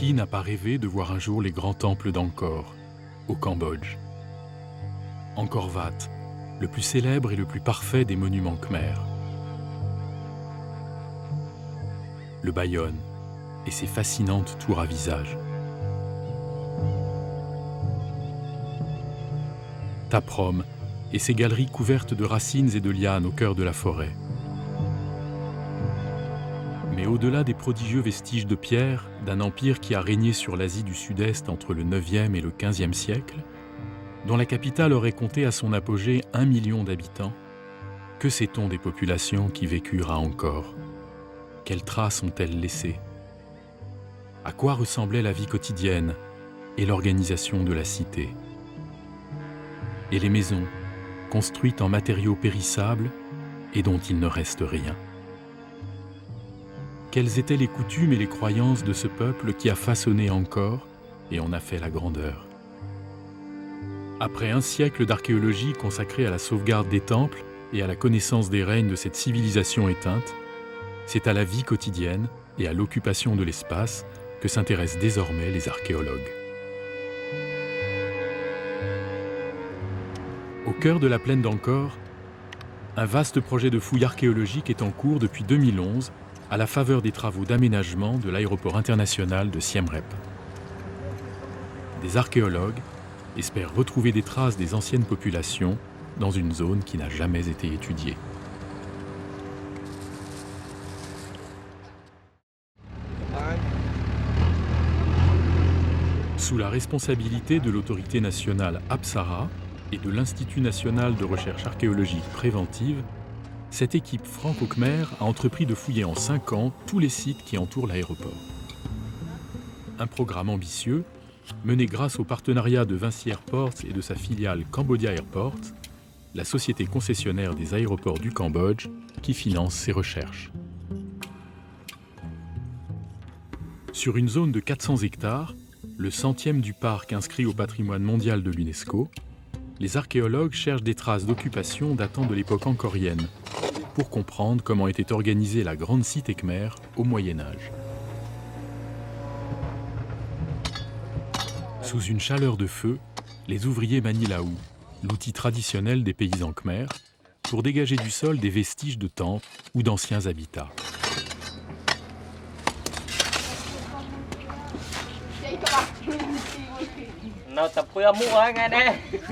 Qui n'a pas rêvé de voir un jour les grands temples d'Angkor, au Cambodge? Angkor Wat, le plus célèbre et le plus parfait des monuments khmers. Le Bayon et ses fascinantes tours à visage. Taprom et ses galeries couvertes de racines et de lianes au cœur de la forêt. Mais au-delà des prodigieux vestiges de pierre d'un empire qui a régné sur l'Asie du Sud-Est entre le 9e et le 15e siècle, dont la capitale aurait compté à son apogée 1 million d'habitants, que sait-on des populations qui vécurent à Angkor? Quelles traces ont-elles laissées? À quoi ressemblait la vie quotidienne et l'organisation de la cité? Et les maisons, construites en matériaux périssables et dont il ne reste rien. Quelles étaient les coutumes et les croyances de ce peuple qui a façonné Angkor et en a fait la grandeur? Après un siècle d'archéologie consacrée à la sauvegarde des temples et à la connaissance des règnes de cette civilisation éteinte, c'est à la vie quotidienne et à l'occupation de l'espace que s'intéressent désormais les archéologues. Au cœur de la plaine d'Angkor, un vaste projet de fouilles archéologiques est en cours depuis 2011 à la faveur des travaux d'aménagement de l'aéroport international de Siem Reap. Des archéologues espèrent retrouver des traces des anciennes populations dans une zone qui n'a jamais été étudiée. Sous la responsabilité de l'autorité nationale Apsara et de l'Institut national de recherche archéologique préventive, cette équipe franco-khmer a entrepris de fouiller en 5 ans tous les sites qui entourent l'aéroport. Un programme ambitieux, mené grâce au partenariat de Vinci Airports et de sa filiale Cambodia Airports, la société concessionnaire des aéroports du Cambodge, qui finance ces recherches. Sur une zone de 400 hectares, le 100e du parc inscrit au patrimoine mondial de l'UNESCO, les archéologues cherchent des traces d'occupation datant de l'époque angkorienne pour comprendre comment était organisée la grande cité khmer au Moyen-Âge. Sous une chaleur de feu, les ouvriers manient la houe, l'outil traditionnel des paysans khmers, pour dégager du sol des vestiges de temples ou d'anciens habitats.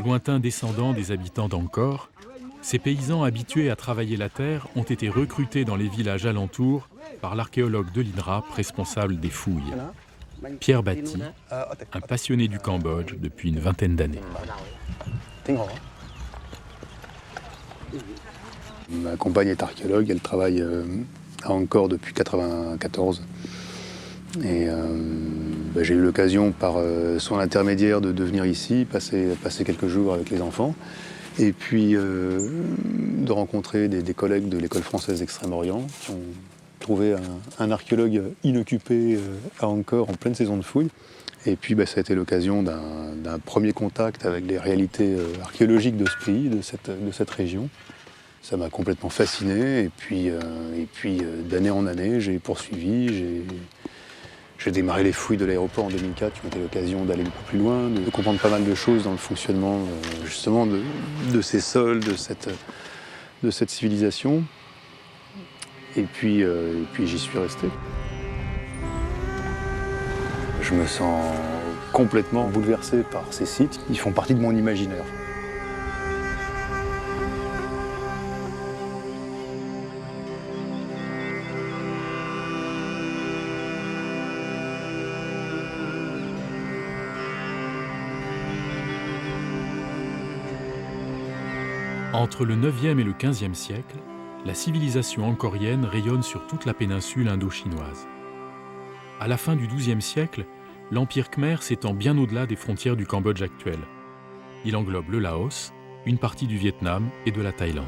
Lointains descendants des habitants d'Angkor, ces paysans habitués à travailler la terre ont été recrutés dans les villages alentours par l'archéologue de l'INRAP responsable des fouilles, Pierre Batti, un passionné du Cambodge depuis une vingtaine d'années. Ma compagne est archéologue, elle travaille à Angkor depuis 1994. Et j'ai eu l'occasion, par son intermédiaire, de venir ici, passer quelques jours avec les enfants, et puis de rencontrer des collègues de l'école française d'Extrême-Orient qui ont trouvé un archéologue inoccupé à Angkor en pleine saison de fouilles. Et puis ça a été l'occasion d'un premier contact avec les réalités archéologiques de ce pays, de cette région. Ça m'a complètement fasciné, et puis d'année en année, j'ai poursuivi, j'ai démarré les fouilles de l'aéroport en 2004, qui ont été l'occasion d'aller beaucoup plus loin, de comprendre pas mal de choses dans le fonctionnement justement de ces sols, de cette civilisation. Et puis j'y suis resté. Je me sens complètement bouleversé par ces sites. Ils font partie de mon imaginaire. Entre le 9e et le 15e siècle, la civilisation angkorienne rayonne sur toute la péninsule indo-chinoise. À la fin du XIIe siècle, l'Empire khmer s'étend bien au-delà des frontières du Cambodge actuel. Il englobe le Laos, une partie du Vietnam et de la Thaïlande.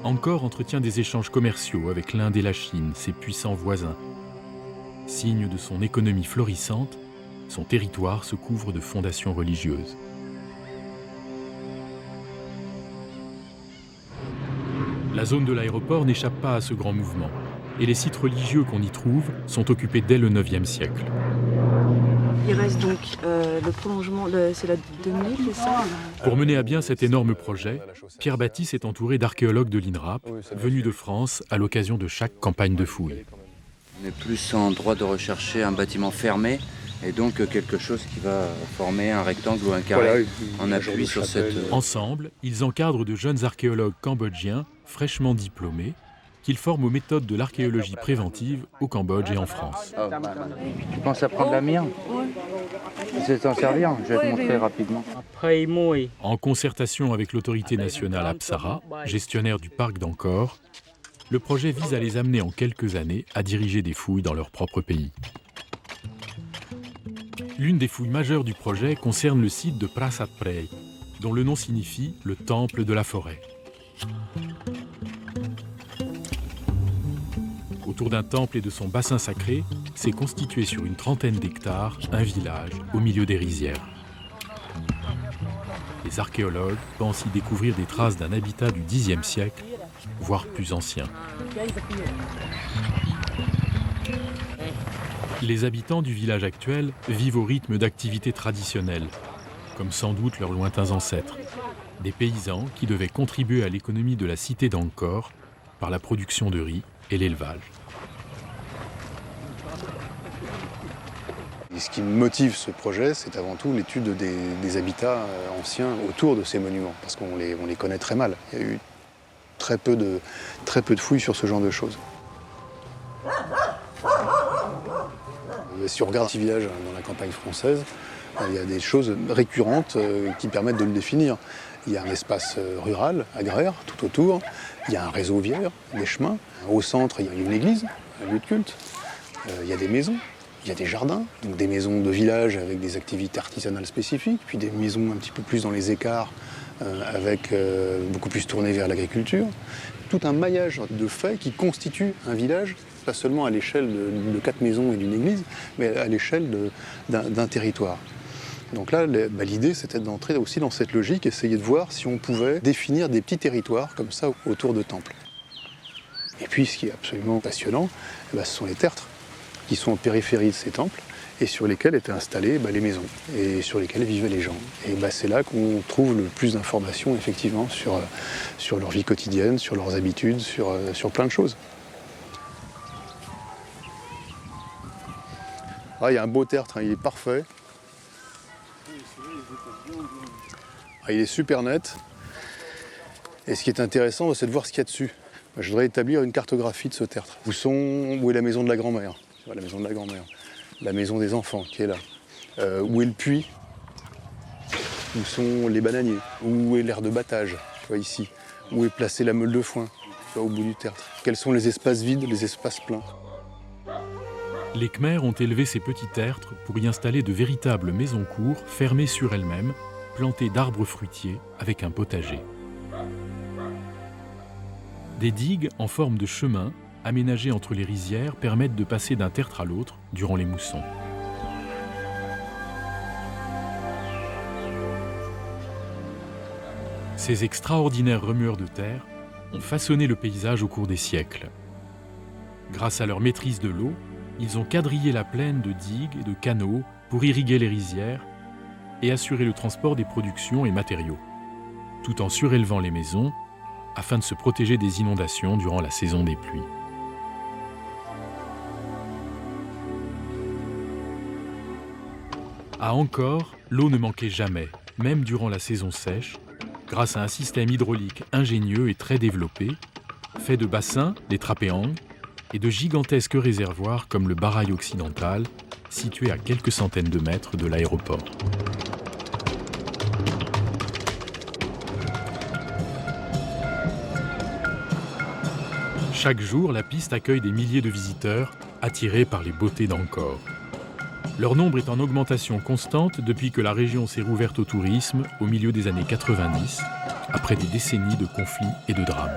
Angkor entretient des échanges commerciaux avec l'Inde et la Chine, ses puissants voisins. Signe de son économie florissante, son territoire se couvre de fondations religieuses. La zone de l'aéroport n'échappe pas à ce grand mouvement. et les sites religieux qu'on y trouve sont occupés dès le IXe siècle. Il reste donc le prolongement, c'est la 2000, c'est ça? Pour mener à bien cet énorme projet, Pierre Baptiste est entouré d'archéologues de l'INRAP, venus de France à l'occasion de chaque campagne de fouilles. On est plus en droit de rechercher un bâtiment fermé et donc quelque chose qui va former un rectangle ou un carré en appui sur cette... Ensemble, ils encadrent de jeunes archéologues cambodgiens fraîchement diplômés qu'ils forment aux méthodes de l'archéologie préventive au Cambodge et en France. Oh. Tu penses à prendre la mire? Oui. Tu sais t'en servir? Je vais te montrer rapidement. En concertation avec l'autorité nationale Apsara, gestionnaire du parc d'Angkor, le projet vise à les amener en quelques années à diriger des fouilles dans leur propre pays. L'une des fouilles majeures du projet concerne le site de Prasat Prey, dont le nom signifie le temple de la forêt. Autour d'un temple et de son bassin sacré, s'est constitué sur une trentaine d'hectares un village au milieu des rizières. Les archéologues pensent y découvrir des traces d'un habitat du Xe siècle, voire plus ancien. Les habitants du village actuel vivent au rythme d'activités traditionnelles, comme sans doute leurs lointains ancêtres, des paysans qui devaient contribuer à l'économie de la cité d'Angkor par la production de riz et l'élevage. Et ce qui motive ce projet, c'est avant tout l'étude des habitats anciens autour de ces monuments, parce qu'on les connaît très mal. Il y a eu très peu de fouilles sur ce genre de choses. Si on regarde un petit village dans la campagne française, il y a des choses récurrentes qui permettent de le définir. Il y a un espace rural, agraire, tout autour. Il y a un réseau viaire, des chemins. Au centre, il y a une église, un lieu de culte. Il y a des maisons, il y a des jardins, donc des maisons de village avec des activités artisanales spécifiques, puis des maisons un petit peu plus dans les écarts, avec beaucoup plus tournées vers l'agriculture. Tout un maillage de faits qui constitue un village, pas seulement à l'échelle de 4 maisons et d'une église, mais à l'échelle d'un territoire. Donc là, l'idée, c'était d'entrer aussi dans cette logique, essayer de voir si on pouvait définir des petits territoires comme ça autour de temples. Et puis, ce qui est absolument passionnant, ce sont les tertres qui sont en périphérie de ces temples et sur lesquels étaient installées les maisons et sur lesquels vivaient les gens. Et c'est là qu'on trouve le plus d'informations, effectivement, sur leur vie quotidienne, sur leurs habitudes, sur plein de choses. Ah, il y a un beau tertre, il est parfait. Ah, il est super net. Et ce qui est intéressant, c'est de voir ce qu'il y a dessus. Je voudrais établir une cartographie de ce tertre. Où est la maison de la grand-mère? La maison de la grand-mère. La maison des enfants qui est là. Où est le puits? Où sont les bananiers? Où est l'aire de battage? Tu vois, ici. Où est placée la meule de foin? Tu vois, au bout du tertre. Quels sont les espaces vides, les espaces pleins? Les Khmers ont élevé ces petits tertres pour y installer de véritables maisons-cours fermées sur elles-mêmes, plantées d'arbres fruitiers avec un potager. Des digues en forme de chemin, aménagées entre les rizières, permettent de passer d'un tertre à l'autre durant les moussons. Ces extraordinaires remueurs de terre ont façonné le paysage au cours des siècles. Grâce à leur maîtrise de l'eau, ils ont quadrillé la plaine de digues et de canaux pour irriguer les rizières et assurer le transport des productions et matériaux, tout en surélevant les maisons afin de se protéger des inondations durant la saison des pluies. À Angkor, l'eau ne manquait jamais, même durant la saison sèche, grâce à un système hydraulique ingénieux et très développé, fait de bassins, les trapéangs, et de gigantesques réservoirs comme le Barail occidental, situé à quelques centaines de mètres de l'aéroport. Chaque jour, la piste accueille des milliers de visiteurs attirés par les beautés d'Angkor. Leur nombre est en augmentation constante depuis que la région s'est rouverte au tourisme au milieu des années 90, après des décennies de conflits et de drames.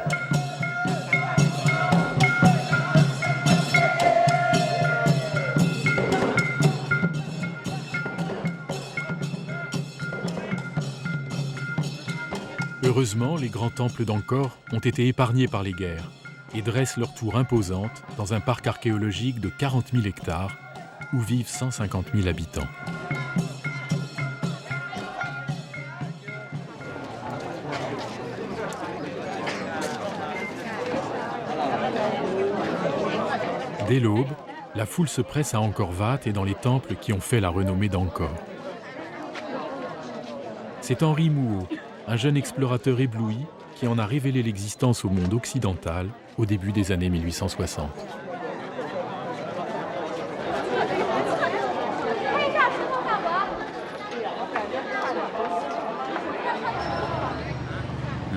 Heureusement, les grands temples d'Angkor ont été épargnés par les guerres, et dressent leur tour imposante dans un parc archéologique de 40 000 hectares où vivent 150 000 habitants. Dès l'aube, la foule se presse à Angkor Wat et dans les temples qui ont fait la renommée d'Angkor. C'est Henri Mouot, un jeune explorateur ébloui, qui en a révélé l'existence au monde occidental au début des années 1860.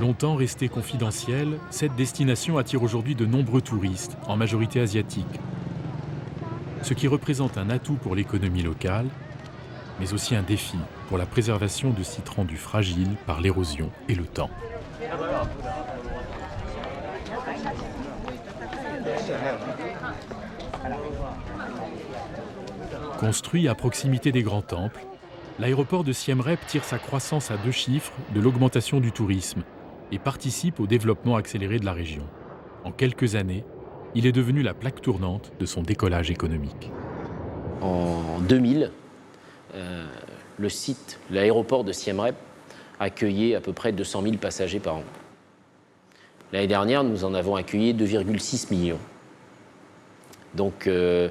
Longtemps restée confidentielle, cette destination attire aujourd'hui de nombreux touristes, en majorité asiatiques. Ce qui représente un atout pour l'économie locale, mais aussi un défi pour la préservation de sites rendus fragiles par l'érosion et le temps. Construit à proximité des grands temples, l'aéroport de Siem Reap tire sa croissance à 2 chiffres de l'augmentation du tourisme et participe au développement accéléré de la région. En quelques années, il est devenu la plaque tournante de son décollage économique. En 2000, le site, l'aéroport de Siem Reap, accueillait à peu près 200 000 passagers par an. L'année dernière, nous en avons accueilli 2,6 millions. Donc le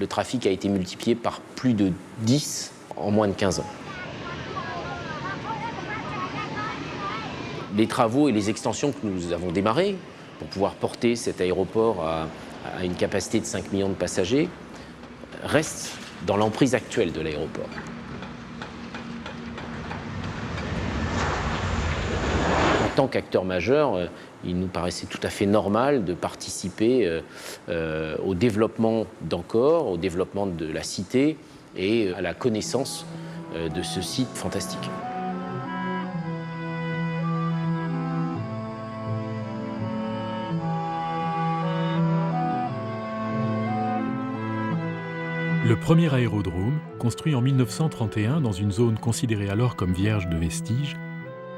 trafic a été multiplié par plus de 10 en moins de 15 ans. Les travaux et les extensions que nous avons démarrés pour pouvoir porter cet aéroport à une capacité de 5 millions de passagers restent dans l'emprise actuelle de l'aéroport. En tant qu'acteur majeur, il nous paraissait tout à fait normal de participer au développement d'Angkor, au développement de la cité et à la connaissance de ce site fantastique. Le premier aérodrome, construit en 1931 dans une zone considérée alors comme vierge de vestiges,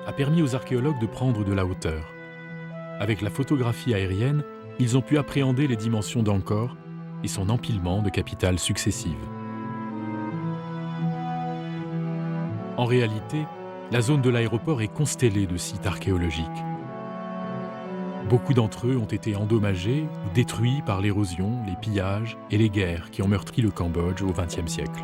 a permis aux archéologues de prendre de la hauteur. Avec la photographie aérienne, ils ont pu appréhender les dimensions d'Angkor et son empilement de capitales successives. En réalité, la zone de l'aéroport est constellée de sites archéologiques. Beaucoup d'entre eux ont été endommagés ou détruits par l'érosion, les pillages et les guerres qui ont meurtri le Cambodge au XXe siècle.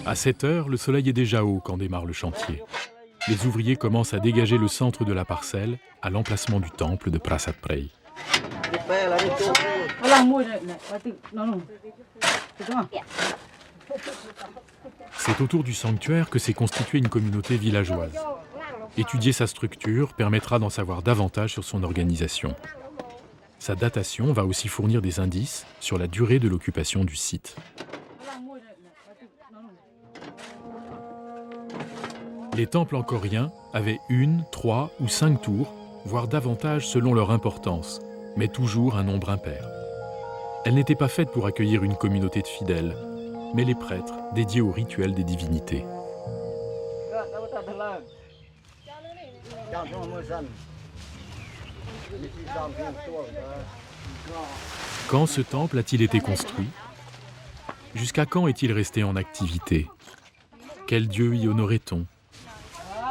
À 7 heures, le soleil est déjà haut quand démarre le chantier. Les ouvriers commencent à dégager le centre de la parcelle à l'emplacement du temple de Prasat Prey. C'est autour du sanctuaire que s'est constituée une communauté villageoise. Étudier sa structure permettra d'en savoir davantage sur son organisation. Sa datation va aussi fournir des indices sur la durée de l'occupation du site. Les temples angkoriens avaient 1, 3 ou 5 tours, voire davantage selon leur importance, mais toujours un nombre impair. Elles n'étaient pas faites pour accueillir une communauté de fidèles, mais les prêtres dédiés au rituel des divinités. Quand ce temple a-t-il été construit? Jusqu'à quand est-il resté en activité? Quel dieu y honorait-on?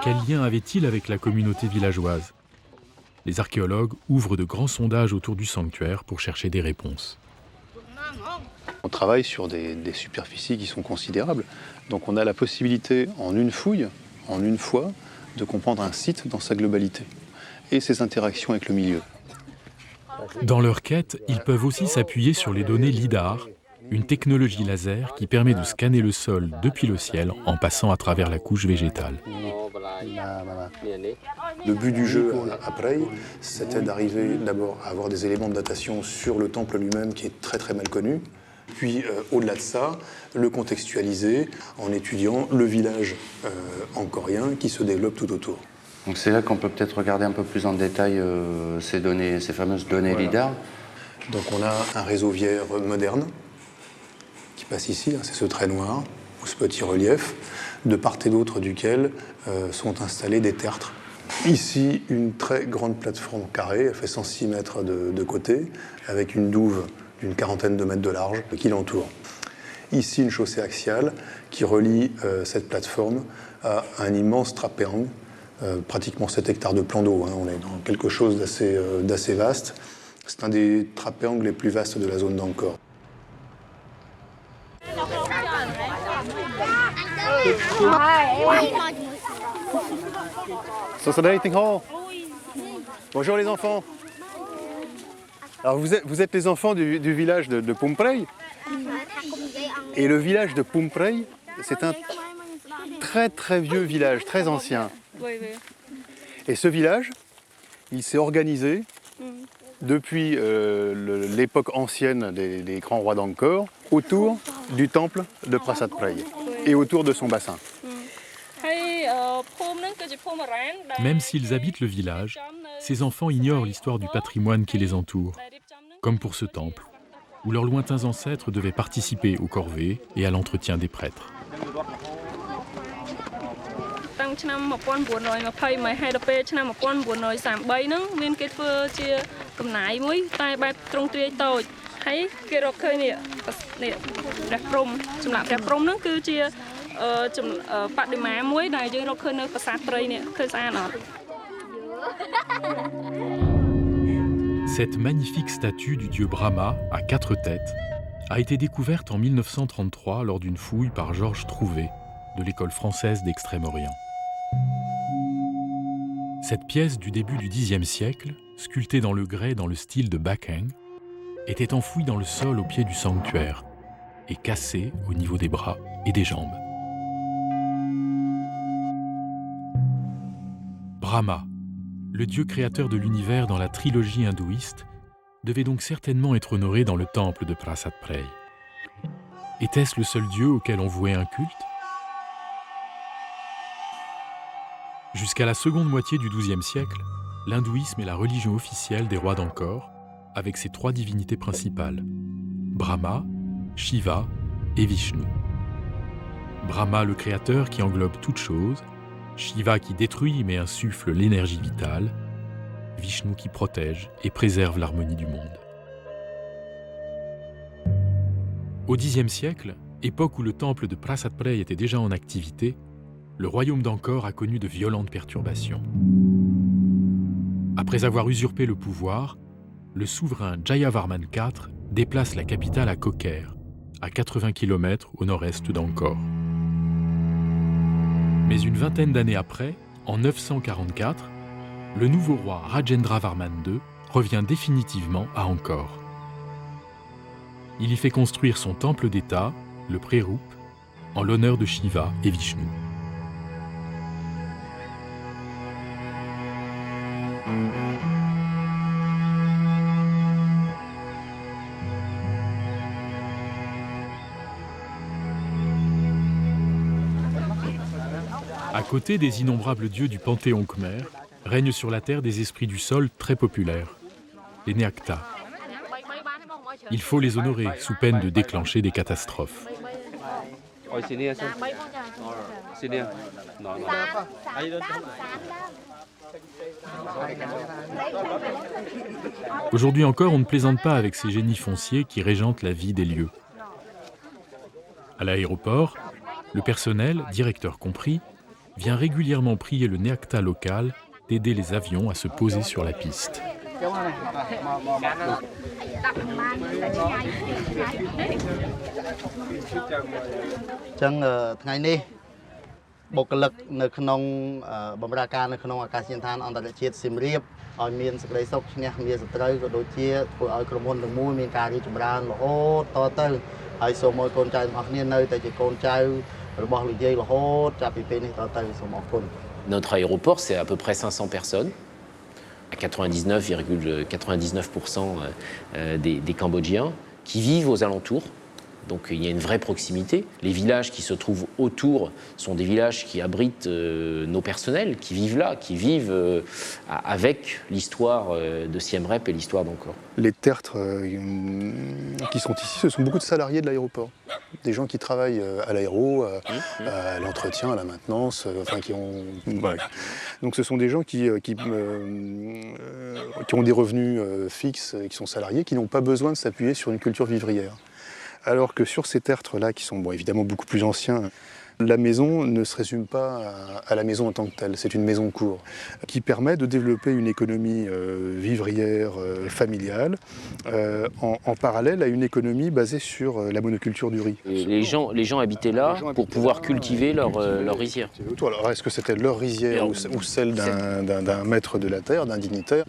Quel lien avait-il avec la communauté villageoise? Les archéologues ouvrent de grands sondages autour du sanctuaire pour chercher des réponses. On travaille sur des superficies qui sont considérables. Donc on a la possibilité, en une fouille, en une fois, de comprendre un site dans sa globalité et ses interactions avec le milieu. Dans leur quête, ils peuvent aussi s'appuyer sur les données LIDAR, une technologie laser qui permet de scanner le sol depuis le ciel en passant à travers la couche végétale. Le but du jeu après, c'était d'arriver d'abord à avoir des éléments de datation sur le temple lui-même qui est très très mal connu, Puis au-delà de ça, le contextualiser en étudiant le village angkorien qui se développe tout autour. Donc c'est là qu'on peut peut-être regarder un peu plus en détail ces fameuses données Voilà. LIDAR. Donc on a un réseau viaire moderne qui passe ici, c'est ce trait noir, ou ce petit relief, de part et d'autre duquel sont installés des tertres. Ici, une très grande plateforme carrée, elle fait 106 mètres de côté, avec une douve d'une quarantaine de mètres de large qui l'entoure. Ici, une chaussée axiale qui relie cette plateforme à un immense trapéangle, pratiquement 7 hectares de plan d'eau. On est dans quelque chose d'assez vaste. C'est un des trapéangles les plus vastes de la zone d'Angkor. Bonjour les enfants. Alors vous êtes les enfants du village de Phumprey. Et le village de Phumprey, c'est un très très vieux village, très ancien. Et ce village, il s'est organisé depuis l'époque ancienne des grands rois d'Angkor autour du temple de Prasat Prey et autour de son bassin. Même s'ils habitent le village, ces enfants ignorent l'histoire du patrimoine qui les entoure, comme pour ce temple, où leurs lointains ancêtres devaient participer aux corvées et à l'entretien des prêtres. Cette magnifique statue du dieu Brahma à 4 têtes a été découverte en 1933 lors d'une fouille par Georges Trouvé de l'école française d'Extrême-Orient. Cette pièce du début du Xe siècle, sculptée dans le grès dans le style de Bakheng, était enfouie dans le sol au pied du sanctuaire et cassée au niveau des bras et des jambes. Brahma, le dieu créateur de l'univers dans la trilogie hindouiste, devait donc certainement être honoré dans le temple de Prasat Prey. Était-ce le seul dieu auquel on vouait un culte ? Jusqu'à la seconde moitié du XIIe siècle, l'hindouisme est la religion officielle des rois d'Angkor, avec ses 3 divinités principales, Brahma, Shiva et Vishnu. Brahma, le créateur qui englobe toute chose, Shiva qui détruit mais insuffle l'énergie vitale, Vishnu qui protège et préserve l'harmonie du monde. Au Xe siècle, époque où le temple de Prasat Prey était déjà en activité, le royaume d'Angkor a connu de violentes perturbations. Après avoir usurpé le pouvoir, le souverain Jayavarman IV déplace la capitale à Kokher, à 80 km au nord-est d'Angkor. Mais une vingtaine d'années après, en 944, le nouveau roi Rajendra Varman II revient définitivement à Angkor. Il y fait construire son temple d'État, le Prerup, en l'honneur de Shiva et Vishnu. À côté des innombrables dieux du panthéon khmer, règnent sur la terre des esprits du sol très populaires, les Neakta. Il faut les honorer sous peine de déclencher des catastrophes. Aujourd'hui encore, on ne plaisante pas avec ces génies fonciers qui régentent la vie des lieux. À l'aéroport, le personnel, directeur compris, vient régulièrement prier le Neakta local d'aider les avions à se poser sur la piste. Notre aéroport, c'est à peu près 500 personnes, à 99,99% des Cambodgiens qui vivent aux alentours Donc il y a une vraie proximité. Les villages qui se trouvent autour sont des villages qui abritent nos personnels, qui vivent là, qui vivent avec l'histoire de Siem Reap et l'histoire d'Angkor. Les tertres qui sont ici, ce sont beaucoup de salariés de l'aéroport. Des gens qui travaillent à l'aéro, à l'entretien, à la maintenance, qui ont... Voilà. Donc ce sont des gens qui ont des revenus fixes, qui sont salariés, qui n'ont pas besoin de s'appuyer sur une culture vivrière. Alors que sur ces tertres-là, qui sont évidemment beaucoup plus anciens, la maison ne se résume pas à la maison en tant que telle, c'est une maison cour qui permet de développer une économie vivrière, familiale, en parallèle à une économie basée sur la monoculture du riz. Et les gens habitaient là pour pouvoir cultiver leur rizière. Alors est-ce que c'était leur rizière ou celle d'un maître de la terre, d'un dignitaire?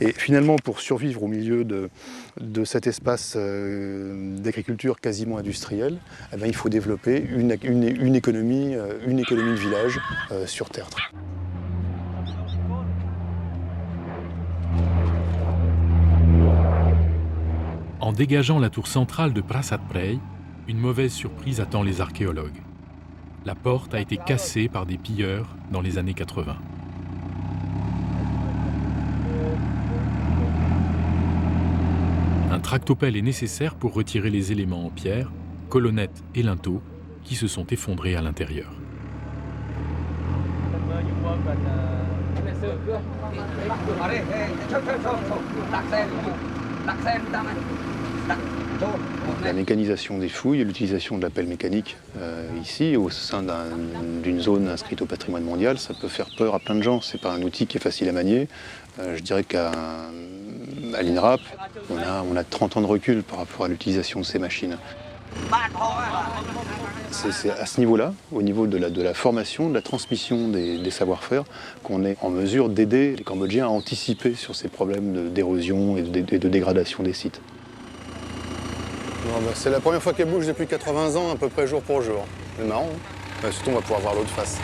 Et finalement, pour survivre au milieu de cet espace d'agriculture quasiment industrielle, il faut développer une économie de village sur tertre. En dégageant la tour centrale de Prasat Prey, une mauvaise surprise attend les archéologues. La porte a été cassée par des pilleurs dans les années 80. Un tractopelle est nécessaire pour retirer les éléments en pierre, colonnettes et linteaux qui se sont effondrés à l'intérieur. La mécanisation des fouilles et l'utilisation de la pelle mécanique ici, au sein d'une zone inscrite au patrimoine mondial, ça peut faire peur à plein de gens. C'est pas un outil qui est facile à manier. Je dirais qu'à l'INRAP, on a 30 ans de recul par rapport à l'utilisation de ces machines. C'est à ce niveau-là, au niveau de la formation, de la transmission des savoir-faire, qu'on est en mesure d'aider les Cambodgiens à anticiper sur ces problèmes d'érosion et de dégradation des sites. C'est la première fois qu'elle bouge depuis 80 ans, à peu près jour pour jour. C'est marrant, hein. Surtout, on va pouvoir voir l'autre face.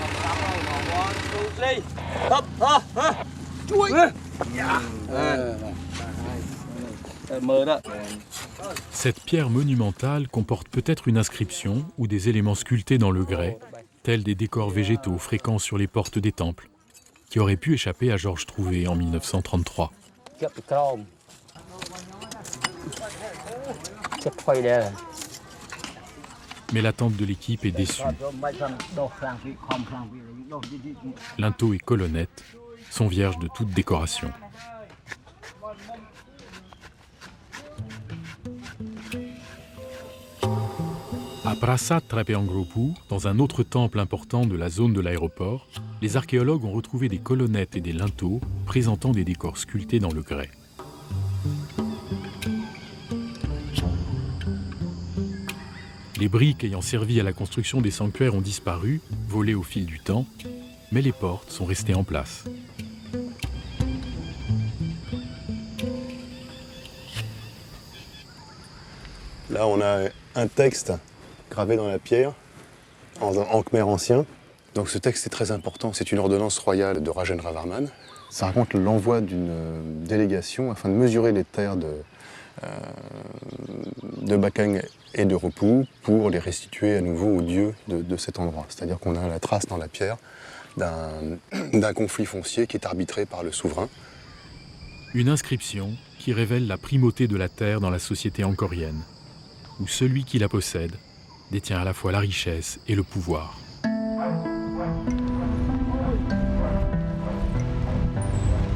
Cette pierre monumentale comporte peut-être une inscription ou des éléments sculptés dans le grès, tels des décors végétaux fréquents sur les portes des temples, qui auraient pu échapper à Georges Trouvé en 1933. Mais l'attente de l'équipe est déçue. Linteaux et colonnettes sont vierges de toute décoration. À Prasat Trapeangropur, dans un autre temple important de la zone de l'aéroport, les archéologues ont retrouvé des colonnettes et des linteaux présentant des décors sculptés dans le grès. Les briques ayant servi à la construction des sanctuaires ont disparu, volées au fil du temps, mais les portes sont restées en place. Là, on a un texte gravé dans la pierre, en khmer ancien. Donc ce texte est très important, c'est une ordonnance royale de Rajendra Varman. Ça raconte l'envoi d'une délégation afin de mesurer les terres de Bakeng et de Ropu pour les restituer à nouveau aux dieux de cet endroit. C'est-à-dire qu'on a la trace dans la pierre d'un conflit foncier qui est arbitré par le souverain. Une inscription qui révèle la primauté de la terre dans la société angkorienne, où celui qui la possède détient à la fois la richesse et le pouvoir.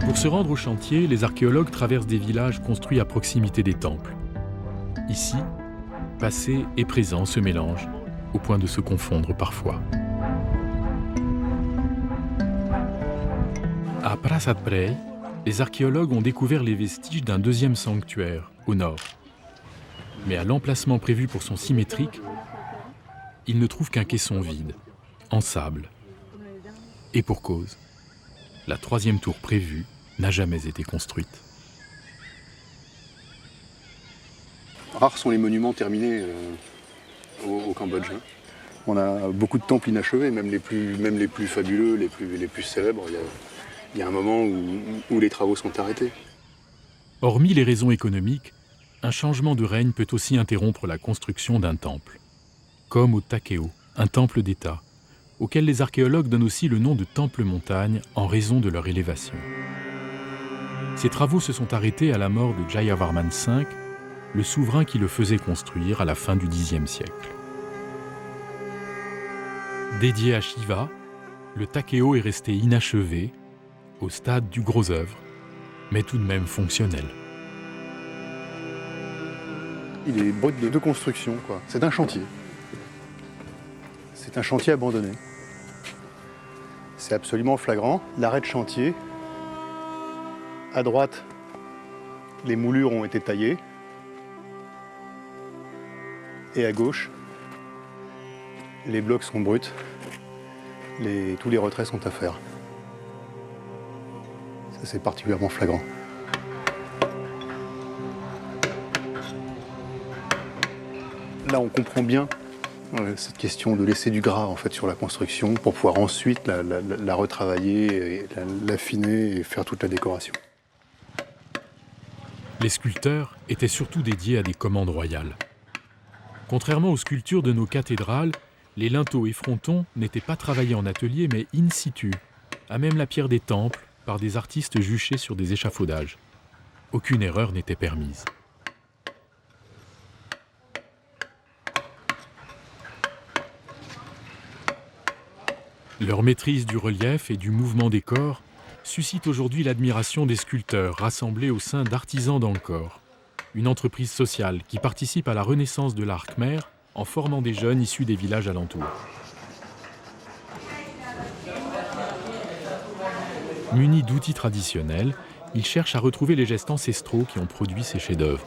Pour se rendre au chantier, les archéologues traversent des villages construits à proximité des temples. Ici, passé et présent se mélangent, au point de se confondre parfois. À Prasat Prey, les archéologues ont découvert les vestiges d'un deuxième sanctuaire, au nord. Mais à l'emplacement prévu pour son symétrique, ils ne trouvent qu'un caisson vide, en sable. Et pour cause, la troisième tour prévue n'a jamais été construite. Rares sont les monuments terminés au Cambodge. On a beaucoup de temples inachevés, même les plus fabuleux, les plus célèbres. Il y a un moment où les travaux sont arrêtés. Hormis les raisons économiques, un changement de règne peut aussi interrompre la construction d'un temple, comme au Takeo, un temple d'État, auquel les archéologues donnent aussi le nom de temple-montagne en raison de leur élévation. Ces travaux se sont arrêtés à la mort de Jayavarman V, le souverain qui le faisait construire à la fin du Xe siècle. Dédié à Shiva, le Takeo est resté inachevé, au stade du gros œuvre, mais tout de même fonctionnel. Il est brut de construction, quoi. C'est un chantier. C'est un chantier abandonné. C'est absolument flagrant. L'arrêt de chantier, à droite, les moulures ont été taillées. Et à gauche, les blocs sont bruts. Tous les retraits sont à faire. Ça, c'est particulièrement flagrant. Là, on comprend bien cette question de laisser du gras en fait, sur la construction pour pouvoir ensuite la retravailler, et l'affiner et faire toute la décoration. Les sculpteurs étaient surtout dédiés à des commandes royales. Contrairement aux sculptures de nos cathédrales, les linteaux et frontons n'étaient pas travaillés en atelier mais in situ, à même la pierre des temples, par des artistes juchés sur des échafaudages. Aucune erreur n'était permise. Leur maîtrise du relief et du mouvement des corps suscite aujourd'hui l'admiration des sculpteurs rassemblés au sein d'Artisans d'Angkor, une entreprise sociale qui participe à la renaissance de l'art khmer en formant des jeunes issus des villages alentours. Munis d'outils traditionnels, ils cherchent à retrouver les gestes ancestraux qui ont produit ces chefs-d'œuvre.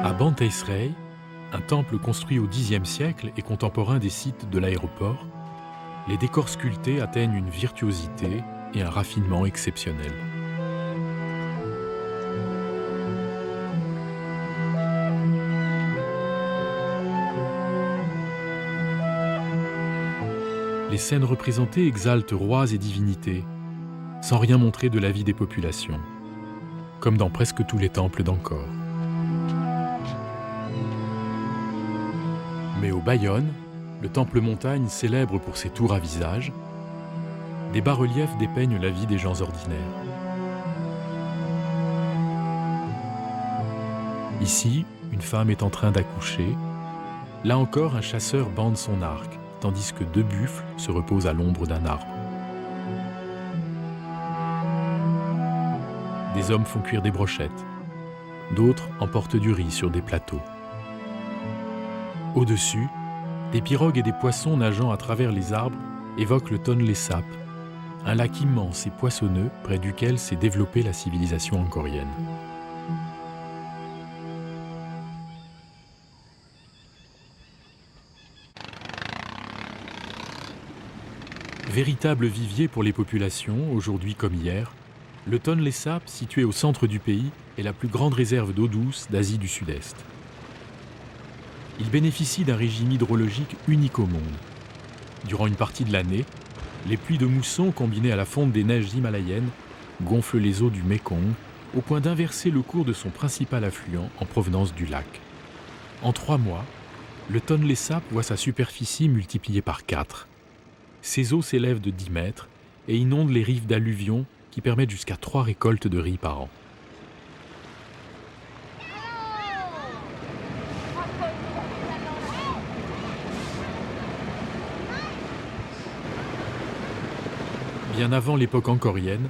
À Banteay Sray, un temple construit au Xe siècle et contemporain des sites de l'aéroport, les décors sculptés atteignent une virtuosité et un raffinement exceptionnels. Les scènes représentées exaltent rois et divinités, sans rien montrer de la vie des populations, comme dans presque tous les temples d'Angkor. Mais au Bayonne, le temple-montagne célèbre pour ses tours à visage, des bas-reliefs dépeignent la vie des gens ordinaires. Ici, une femme est en train d'accoucher. Là encore, un chasseur bande son arc, tandis que deux buffles se reposent à l'ombre d'un arbre. Des hommes font cuire des brochettes, d'autres emportent du riz sur des plateaux. Au-dessus, des pirogues et des poissons nageant à travers les arbres évoquent le Tonlé Sap, un lac immense et poissonneux près duquel s'est développée la civilisation angkorienne. Véritable vivier pour les populations, aujourd'hui comme hier, le Tonlé Sap, situé au centre du pays, est la plus grande réserve d'eau douce d'Asie du Sud-Est. Il bénéficie d'un régime hydrologique unique au monde. Durant une partie de l'année, les pluies de mousson combinées à la fonte des neiges himalayennes gonflent les eaux du Mékong au point d'inverser le cours de son principal affluent en provenance du lac. En 3 mois, le Tonlé Sap voit sa superficie multipliée par 4. Ses eaux s'élèvent de 10 mètres et inondent les rives d'alluvions qui permettent jusqu'à 3 récoltes de riz par an. Bien avant l'époque angkorienne,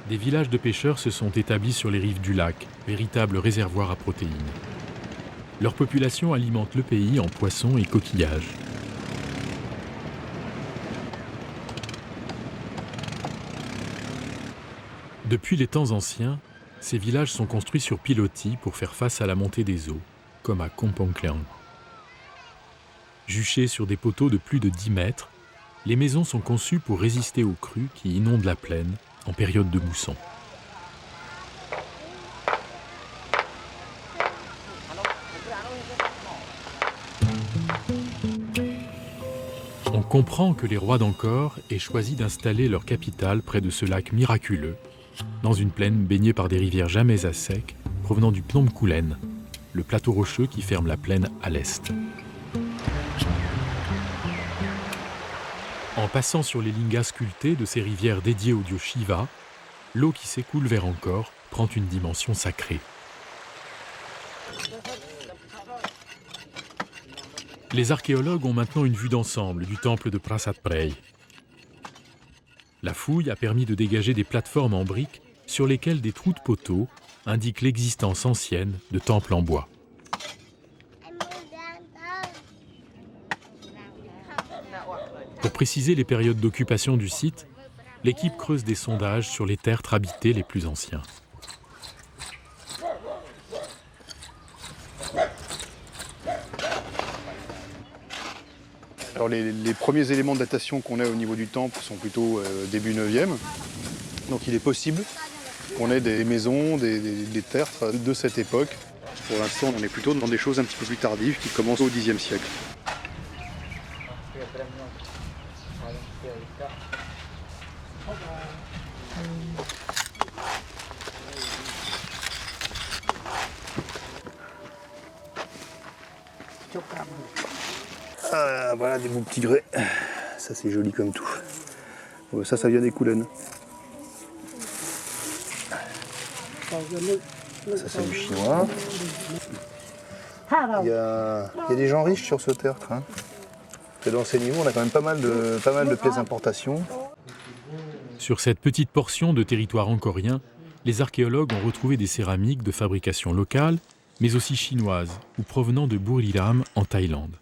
des villages de pêcheurs se sont établis sur les rives du lac, véritables réservoirs à protéines. Leur population alimente le pays en poissons et coquillages. Depuis les temps anciens, ces villages sont construits sur pilotis pour faire face à la montée des eaux, comme à Kompong Klang. Juchés sur des poteaux de plus de 10 mètres, les maisons sont conçues pour résister aux crues qui inondent la plaine en période de mousson. On comprend que les rois d'Angkor aient choisi d'installer leur capitale près de ce lac miraculeux, dans une plaine baignée par des rivières jamais à sec, provenant du Phnom Kulen, le plateau rocheux qui ferme la plaine à l'est. En passant sur les lingas sculptés de ces rivières dédiées au dieu Shiva, l'eau qui s'écoule vers Angkor prend une dimension sacrée. Les archéologues ont maintenant une vue d'ensemble du temple de Prasat Prey. La fouille a permis de dégager des plateformes en briques sur lesquelles des trous de poteaux indiquent l'existence ancienne de temples en bois. Pour préciser les périodes d'occupation du site, l'équipe creuse des sondages sur les tertres habités les plus anciens. Alors les premiers éléments de datation qu'on a au niveau du temple sont plutôt début 9e. Donc il est possible qu'on ait des maisons, des tertres de cette époque. Pour l'instant, on est plutôt dans des choses un petit peu plus tardives qui commencent au Xe siècle. Ah, voilà des beaux petits grès. Ça c'est joli comme tout. Ça vient des Kulen. Ça c'est du chinois. Il y a des gens riches sur ce tertre. Hein. Et dans ces niveaux, on a quand même pas mal de pièces d'importation. Sur cette petite portion de territoire angkorien, les archéologues ont retrouvé des céramiques de fabrication locale, mais aussi chinoises ou provenant de Buriram en Thaïlande.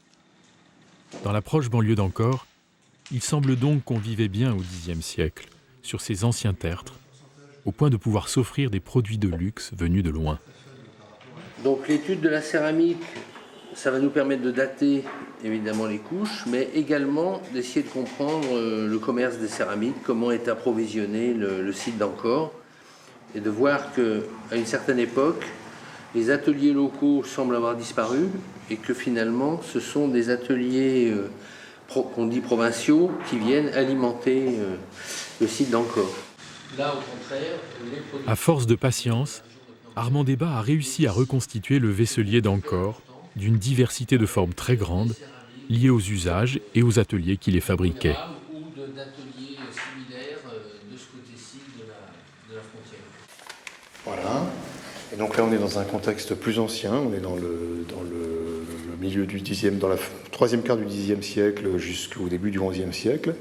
Dans la proche banlieue d'Angkor, il semble donc qu'on vivait bien au Xe siècle, sur ces anciens tertres, au point de pouvoir s'offrir des produits de luxe venus de loin. Donc l'étude de la céramique, ça va nous permettre de dater évidemment les couches, mais également d'essayer de comprendre le commerce des céramiques, comment est approvisionné le site d'Angkor, et de voir qu'à une certaine époque, les ateliers locaux semblent avoir disparu et que finalement ce sont des ateliers qu'on dit provinciaux qui viennent alimenter le site d'Angkor. Là, au contraire, à force de patience, Armand Desbas a réussi à reconstituer le vaisselier d'Angkor d'une diversité de formes très grande, liées aux usages et aux ateliers qui les fabriquaient. Voilà. Et donc là, on est dans un contexte plus ancien. On est dans le milieu du Xe, dans la troisième quart du Xe siècle jusqu'au début du XIe siècle.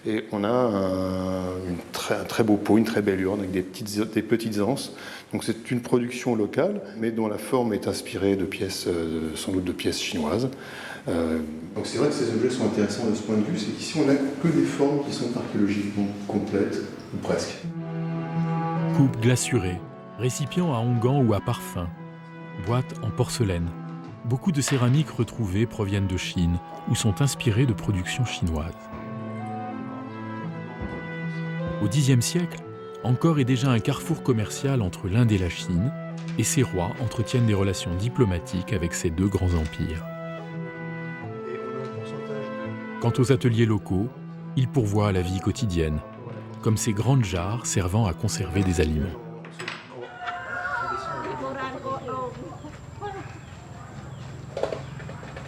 Et on a un très beau pot, une très belle urne avec des petites anses. Donc c'est une production locale, mais dont la forme est inspirée de pièces, sans doute de pièces chinoises. Donc c'est vrai que ces objets sont intéressants de ce point de vue, c'est qu'ici on n'a que des formes qui sont archéologiquement complètes, ou presque. Coupe glacurée, récipients à onguent ou à parfum, boîtes en porcelaine. Beaucoup de céramiques retrouvées proviennent de Chine ou sont inspirées de productions chinoises. Au Xe siècle, Angkor est déjà un carrefour commercial entre l'Inde et la Chine, et ses rois entretiennent des relations diplomatiques avec ces deux grands empires. Quant aux ateliers locaux, ils pourvoient à la vie quotidienne, comme ces grandes jarres servant à conserver des aliments.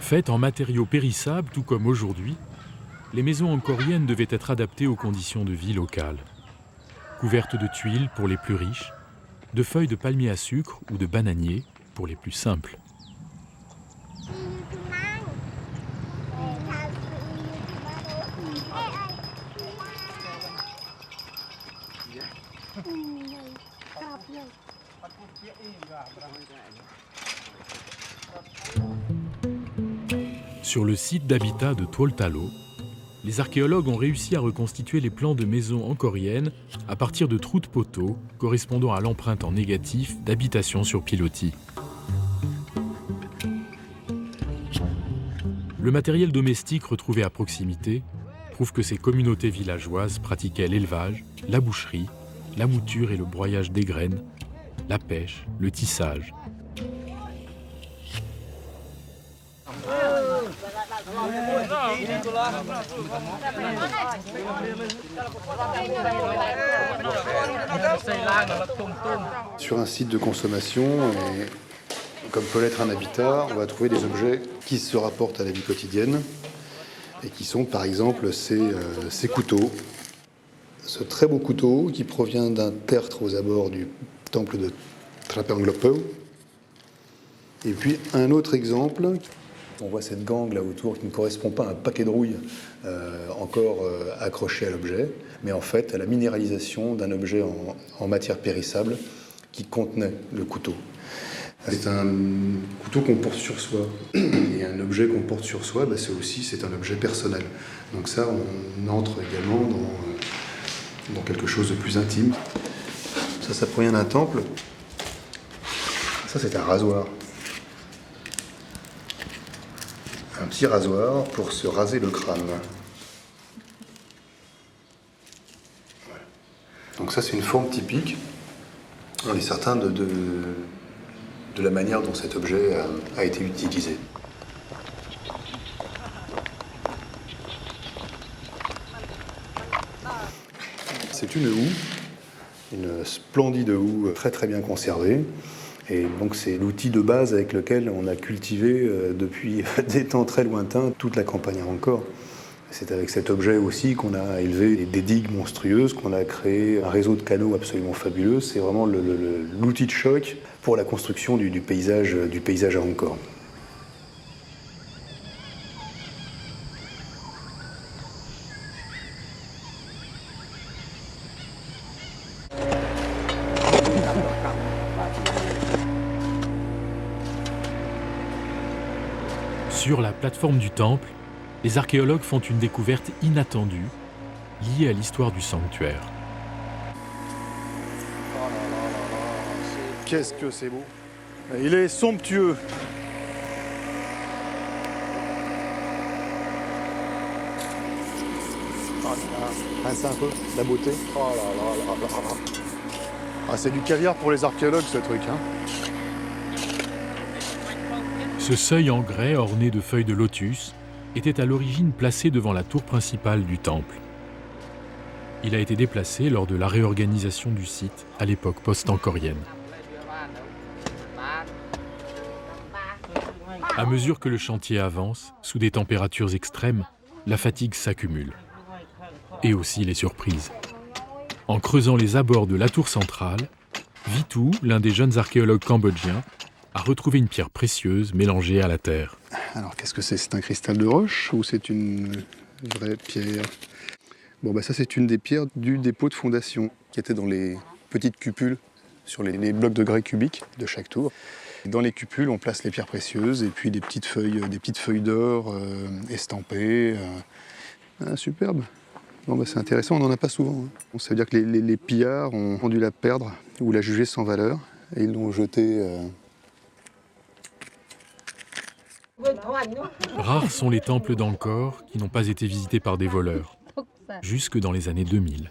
Faites en matériaux périssables, tout comme aujourd'hui, les maisons angkoriennes devaient être adaptées aux conditions de vie locales. Couvertes de tuiles pour les plus riches, de feuilles de palmier à sucre ou de bananier pour les plus simples. Sur le site d'habitat de Tuol Talo, les archéologues ont réussi à reconstituer les plans de maisons angkoriennes à partir de trous de poteaux correspondant à l'empreinte en négatif d'habitations sur pilotis. Le matériel domestique retrouvé à proximité prouve que ces communautés villageoises pratiquaient l'élevage, la boucherie, la mouture et le broyage des graines, la pêche, le tissage. Sur un site de consommation, et comme peut l'être un habitat, on va trouver des objets qui se rapportent à la vie quotidienne et qui sont par exemple ces couteaux. Ce très beau couteau qui provient d'un tertre aux abords du temple de Trapanglopo. Et puis un autre exemple, on voit cette gangue là autour qui ne correspond pas à un paquet de rouille encore accroché à l'objet, mais en fait à la minéralisation d'un objet en matière périssable qui contenait le couteau. C'est un couteau qu'on porte sur soi. Et un objet qu'on porte sur soi, c'est un objet personnel. Donc ça, on entre également dans quelque chose de plus intime. Ça provient d'un temple. Ça, c'est un rasoir. Un petit rasoir pour se raser le crâne. Voilà. Donc ça, c'est une forme typique. On est certain de la manière dont cet objet a été utilisé. C'est une houe, une splendide houe très très bien conservée. Et donc c'est l'outil de base avec lequel on a cultivé depuis des temps très lointains toute la campagne à Angkor. C'est avec cet objet aussi qu'on a élevé des digues monstrueuses, qu'on a créé un réseau de canaux absolument fabuleux. C'est vraiment l'outil de choc pour la construction du paysage à Angkor. Sur la plateforme du temple, les archéologues font une découverte inattendue liée à l'histoire du sanctuaire. Qu'est-ce que c'est beau! Il est somptueux! C'est un peu la beauté. Oh là là là là. Ah, c'est du caviar pour les archéologues ce truc. Ce seuil en grès orné de feuilles de lotus était à l'origine placé devant la tour principale du temple. Il a été déplacé lors de la réorganisation du site à l'époque post-angkorienne. À mesure que le chantier avance, sous des températures extrêmes, la fatigue s'accumule. Et aussi les surprises. En creusant les abords de la tour centrale, Vitu, l'un des jeunes archéologues cambodgiens, a retrouvé une pierre précieuse mélangée à la terre. Alors qu'est-ce que c'est? C'est un cristal de roche ou c'est une vraie pierre? Bon, ça c'est une des pierres du dépôt de fondation qui était dans les petites cupules sur les blocs de grès cubiques de chaque tour. Dans les cupules, on place les pierres précieuses et puis des petites feuilles d'or estampées. Superbe. Bon, c'est intéressant, on n'en a pas souvent. Ça veut dire que les pillards ont dû la perdre ou la juger sans valeur et ils l'ont jetée. Rares sont les temples d'Angkor qui n'ont pas été visités par des voleurs, jusque dans les années 2000.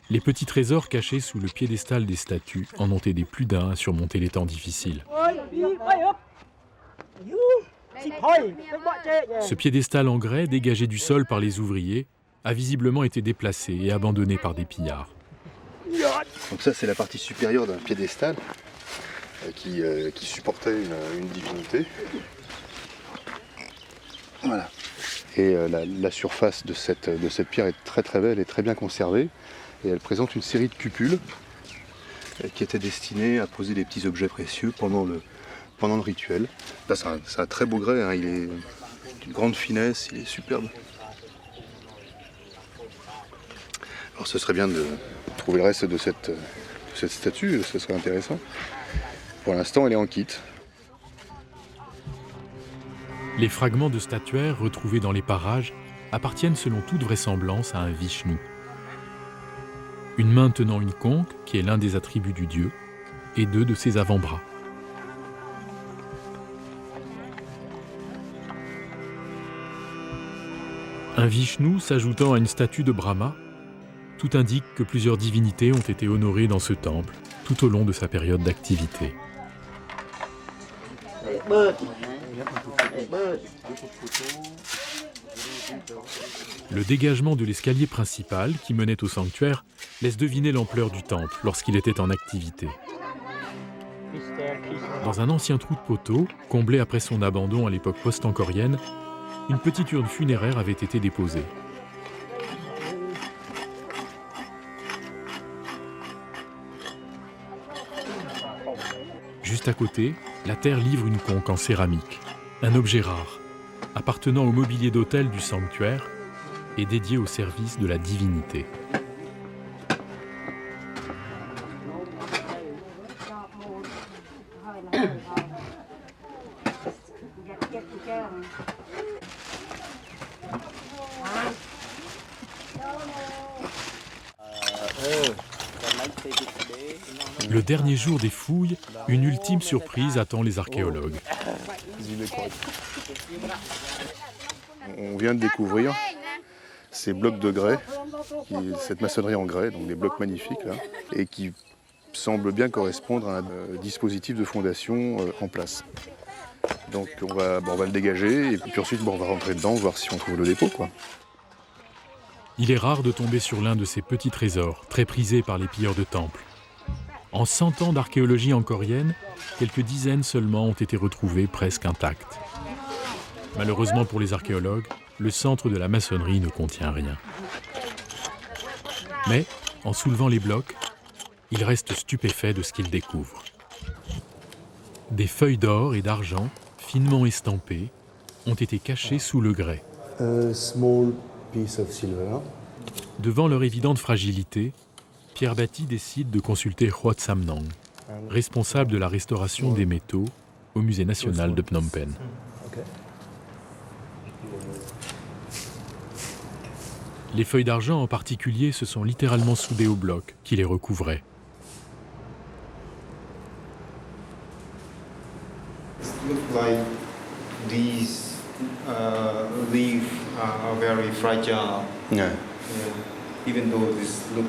Les petits trésors cachés sous le piédestal des statues en ont aidé plus d'un à surmonter les temps difficiles. Ce piédestal en grès, dégagé du sol par les ouvriers, a visiblement été déplacé et abandonné par des pillards. Donc ça, c'est la partie supérieure d'un piédestal qui supportait une divinité. Voilà. Et la surface de cette pierre est très très belle et très bien conservée. Et elle présente une série de cupules qui étaient destinées à poser des petits objets précieux pendant le rituel. Là, c'est un très beau grès, il est d'une grande finesse, il est superbe. Alors ce serait bien de trouver le reste de cette statue, ce serait intéressant. Pour l'instant, elle est en kit. Les fragments de statuaires retrouvés dans les parages appartiennent selon toute vraisemblance à un Vishnu. Une main tenant une conque, qui est l'un des attributs du dieu, et deux de ses avant-bras. Un Vishnu s'ajoutant à une statue de Brahma, tout indique que plusieurs divinités ont été honorées dans ce temple tout au long de sa période d'activité. Le dégagement de l'escalier principal qui menait au sanctuaire laisse deviner l'ampleur du temple lorsqu'il était en activité. Dans un ancien trou de poteau, comblé après son abandon à l'époque post-angkorienne, une petite urne funéraire avait été déposée. Juste à côté, la terre livre une conque en céramique, un objet rare, appartenant au mobilier d'hôtel du sanctuaire et dédié au service de la divinité. Le dernier jour des fouilles, une ultime surprise attend les archéologues. On vient de découvrir ces blocs de grès, cette maçonnerie en grès, donc des blocs magnifiques, là, et qui semblent bien correspondre à un dispositif de fondation en place. Donc on va le dégager et puis ensuite on va rentrer dedans, voir si on trouve le dépôt, quoi. Il est rare de tomber sur l'un de ces petits trésors, très prisés par les pilleurs de temples. En 100 ans d'archéologie angkorienne, quelques dizaines seulement ont été retrouvés presque intacts. Malheureusement pour les archéologues, le centre de la maçonnerie ne contient rien. Mais, en soulevant les blocs, ils restent stupéfaits de ce qu'ils découvrent. Des feuilles d'or et d'argent, finement estampées, ont été cachées sous le grès. Devant leur évidente fragilité, Pierre Bati décide de consulter Hwat Samnang, responsable de la restauration des métaux au Musée national de Phnom Penh. Les feuilles d'argent en particulier se sont littéralement soudées au bloc qui les recouvrait. These leaves are very fragile. Yeah. Even though this look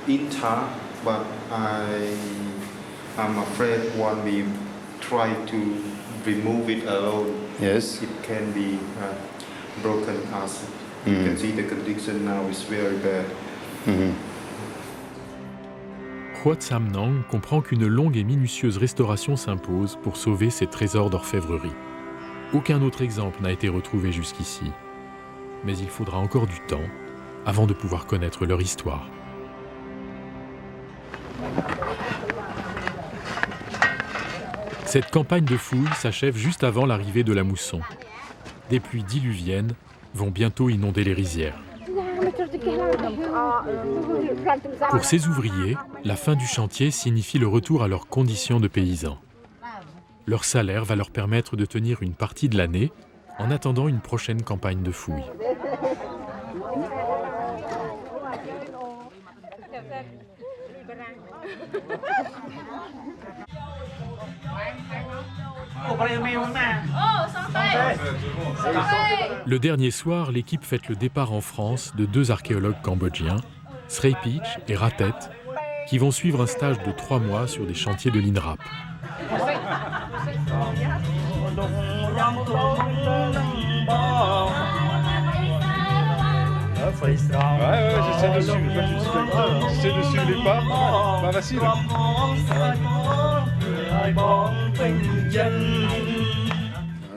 intact, but I'm afraid when we try to remove it alone, Yes. it can be broken. As you can see, the condition now is very bad. Hwat Samnang comprend qu'une longue et minutieuse restauration s'impose pour sauver ces trésors d'orfèvrerie. Aucun autre exemple n'a été retrouvé jusqu'ici, mais il faudra encore du temps avant de pouvoir connaître leur histoire. Cette campagne de fouilles s'achève juste avant l'arrivée de la mousson. Des pluies diluviennes vont bientôt inonder les rizières. Pour ces ouvriers, la fin du chantier signifie le retour à leurs conditions de paysans. Leur salaire va leur permettre de tenir une partie de l'année en attendant une prochaine campagne de fouilles. Le dernier soir, l'équipe fête le départ en France de 2 archéologues cambodgiens, Sreypich et Ratet, qui vont suivre un stage de 3 mois sur des chantiers de l'INRAP. Ouais, j'essaie de suivre. J'essaie de suivre les pas. Pas facile.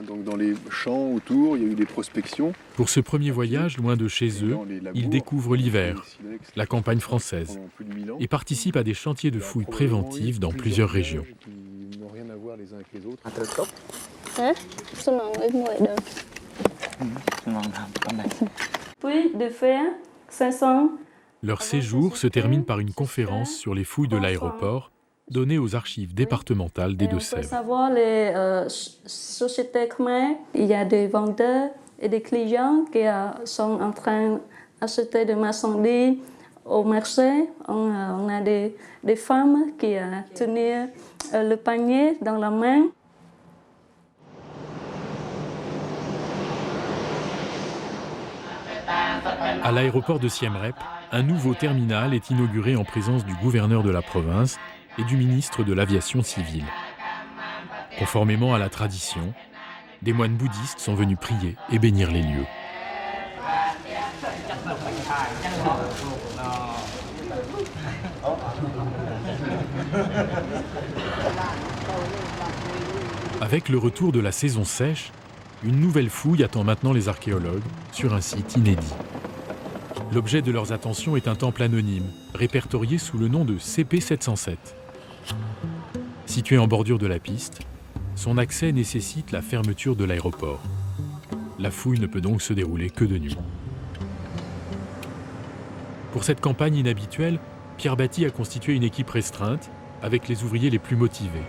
Donc dans les champs autour, il y a eu des prospections. Pour ce premier voyage, loin de chez eux, ils découvrent l'hiver, la campagne française, et participent à des chantiers de fouilles préventives dans plusieurs régions. Qui n'ont rien à voir les uns avec les autres. Puis de faire 500. Leur séjour se termine par une conférence sur les fouilles de l'aéroport, donnée aux archives départementales des Deux-Sèvres. Pour savoir les sociétés khmer, il y a des vendeurs et des clients qui sont en train d'acheter des marchandises au marché. On a des femmes qui tenaient le panier dans la main. À l'aéroport de Siem Reap, un nouveau terminal est inauguré en présence du gouverneur de la province et du ministre de l'Aviation civile. Conformément à la tradition, des moines bouddhistes sont venus prier et bénir les lieux. Avec le retour de la saison sèche, une nouvelle fouille attend maintenant les archéologues sur un site inédit. L'objet de leurs attentions est un temple anonyme, répertorié sous le nom de CP707. Situé en bordure de la piste, son accès nécessite la fermeture de l'aéroport. La fouille ne peut donc se dérouler que de nuit. Pour cette campagne inhabituelle, Pierre Batti a constitué une équipe restreinte avec les ouvriers les plus motivés.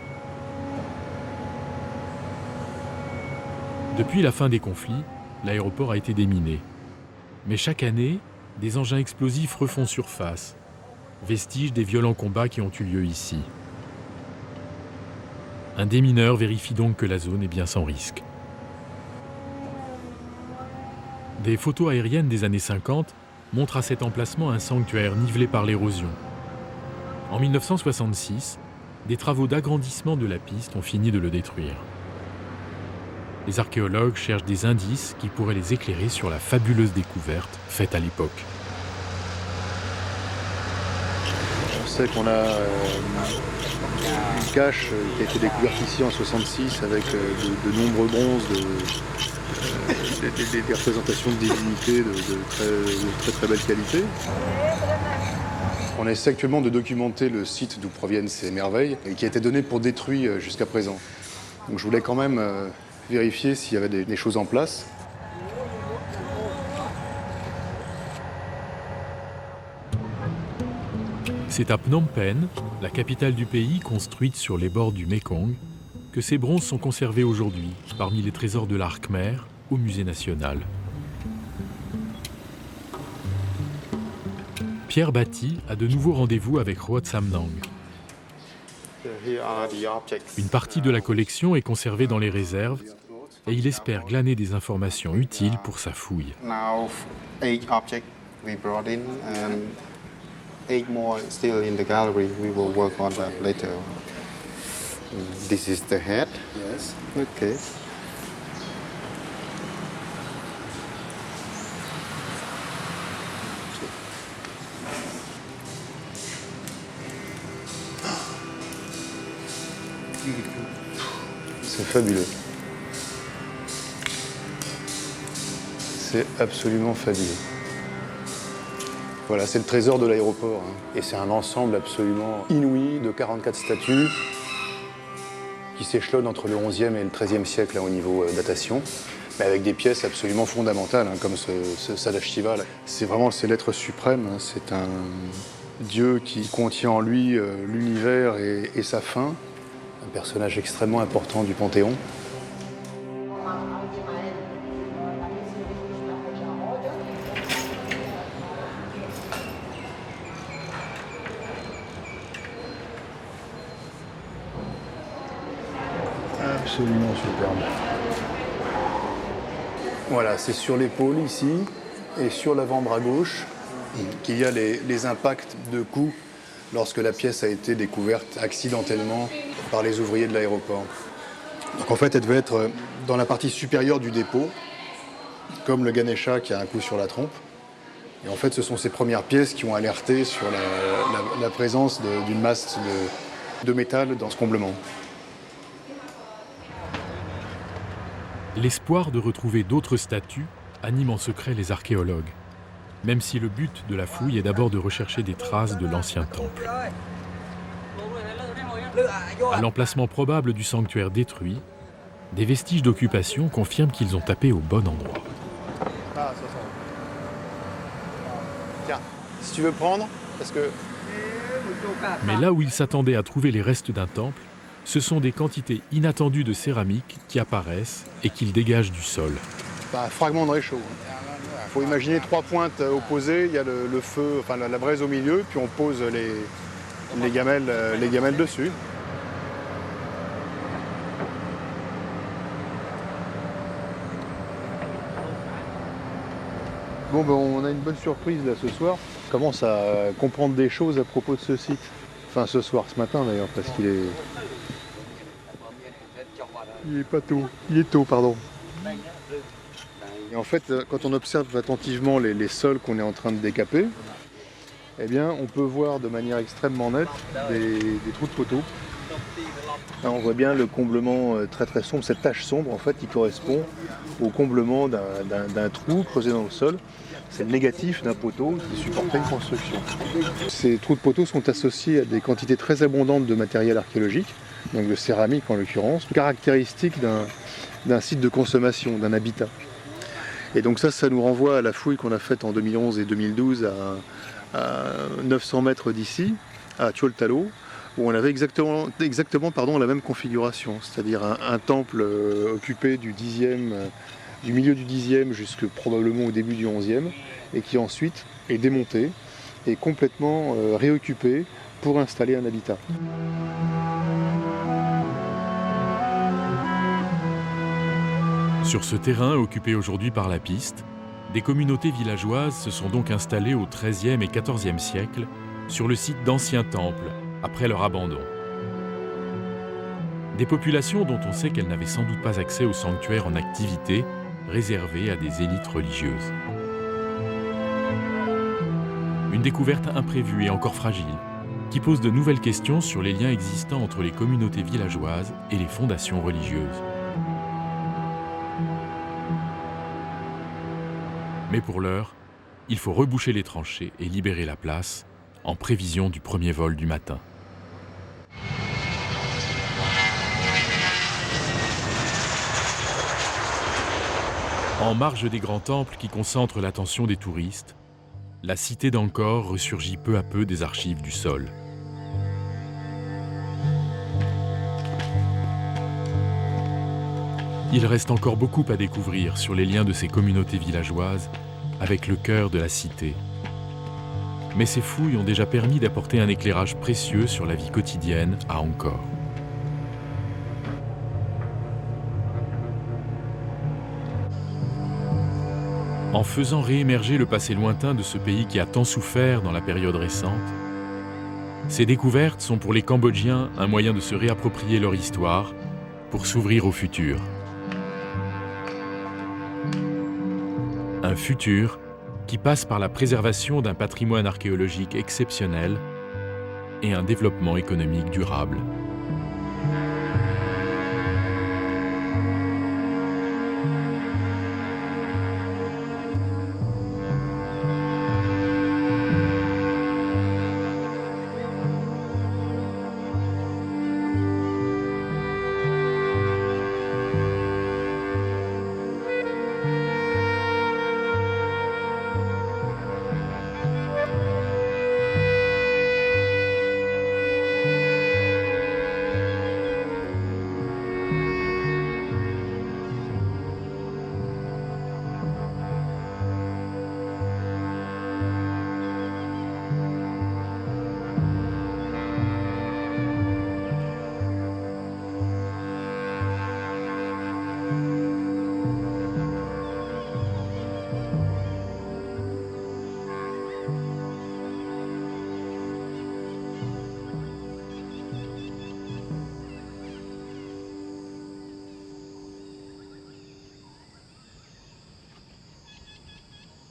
Depuis la fin des conflits, l'aéroport a été déminé. Mais chaque année, des engins explosifs refont surface, vestiges des violents combats qui ont eu lieu ici. Un démineur vérifie donc que la zone est bien sans risque. Des photos aériennes des années 50 montrent à cet emplacement un sanctuaire nivelé par l'érosion. En 1966, des travaux d'agrandissement de la piste ont fini de le détruire. Les archéologues cherchent des indices qui pourraient les éclairer sur la fabuleuse découverte faite à l'époque. On sait qu'on a une cache qui a été découverte ici en 1966 avec de nombreux bronzes, des représentations de divinités de très belle qualité. On essaie actuellement de documenter le site d'où proviennent ces merveilles et qui a été donné pour détruit jusqu'à présent. Donc je voulais quand même vérifier s'il y avait des choses en place. C'est à Phnom Penh, la capitale du pays construite sur les bords du Mékong, que ces bronzes sont conservés aujourd'hui parmi les trésors de l'art khmer au musée national. Pierre Batti a de nouveaux rendez-vous avec Roat Samnang. Une partie de la collection est conservée dans les réserves et il espère glaner des informations utiles pour sa fouille. 8 more still in the gallery. We will work on that later. This is the head. Yes. Okay. C'est fabuleux. C'est absolument fabuleux. Voilà, c'est le trésor de l'aéroport. Et c'est un ensemble absolument inouï de 44 statues qui s'échelonnent entre le 11e et le 13e siècle au niveau datation, mais avec des pièces absolument fondamentales, comme ce Sadashiva. C'est vraiment l'être suprême. C'est un dieu qui contient en lui l'univers et sa fin. Un personnage extrêmement important du Panthéon. Absolument superbe. Voilà, c'est sur l'épaule ici et sur l'avant-bras gauche qu'il y a les impacts de coups lorsque la pièce a été découverte accidentellement par les ouvriers de l'aéroport. Donc en fait, elle devait être dans la partie supérieure du dépôt, comme le Ganesha qui a un coup sur la trompe. Et en fait, ce sont ces premières pièces qui ont alerté sur la présence d'une masse de métal dans ce comblement. L'espoir de retrouver d'autres statues anime en secret les archéologues, même si le but de la fouille est d'abord de rechercher des traces de l'ancien temple. À l'emplacement probable du sanctuaire détruit, des vestiges d'occupation confirment qu'ils ont tapé au bon endroit. Ah, ça sent. Tiens, si tu veux prendre, parce que... Mais là où ils s'attendaient à trouver les restes d'un temple, ce sont des quantités inattendues de céramique qui apparaissent et qu'ils dégagent du sol. C'est un fragment de réchaud. Il faut imaginer 3 pointes opposées, il y a le feu, enfin la braise au milieu, puis on pose les gamelles dessus. Bon, ben, on a une bonne surprise là ce soir. On commence à comprendre des choses à propos de ce site. Enfin, ce soir, ce matin d'ailleurs, parce qu'il est... Il est pas tôt. Il est tôt, pardon. Et en fait, quand on observe attentivement les sols qu'on est en train de décaper, eh bien, on peut voir de manière extrêmement nette des trous de poteaux. Là, on voit bien le comblement très très sombre, cette tache sombre en fait qui correspond au comblement d'un trou creusé dans le sol. C'est le négatif d'un poteau qui supportait une construction. Ces trous de poteaux sont associés à des quantités très abondantes de matériel archéologique, donc de céramique en l'occurrence, caractéristique d'un site de consommation, d'un habitat. Et donc ça nous renvoie à la fouille qu'on a faite en 2011 et 2012 à 900 mètres d'ici, à Tjoltalo, où on avait exactement la même configuration, c'est-à-dire un temple occupé du milieu du 10e jusque probablement au début du 11e, et qui ensuite est démonté et complètement réoccupé pour installer un habitat. Sur ce terrain occupé aujourd'hui par la piste, des communautés villageoises se sont donc installées au XIIIe et XIVe siècle sur le site d'anciens temples, après leur abandon. Des populations dont on sait qu'elles n'avaient sans doute pas accès aux sanctuaires en activité, réservés à des élites religieuses. Une découverte imprévue et encore fragile, qui pose de nouvelles questions sur les liens existants entre les communautés villageoises et les fondations religieuses. Mais pour l'heure, il faut reboucher les tranchées et libérer la place, en prévision du premier vol du matin. En marge des grands temples qui concentrent l'attention des touristes, la cité d'Angkor ressurgit peu à peu des archives du sol. Il reste encore beaucoup à découvrir sur les liens de ces communautés villageoises avec le cœur de la cité. Mais ces fouilles ont déjà permis d'apporter un éclairage précieux sur la vie quotidienne à Angkor. En faisant réémerger le passé lointain de ce pays qui a tant souffert dans la période récente, ces découvertes sont pour les Cambodgiens un moyen de se réapproprier leur histoire pour s'ouvrir au futur. Un futur qui passe par la préservation d'un patrimoine archéologique exceptionnel et un développement économique durable.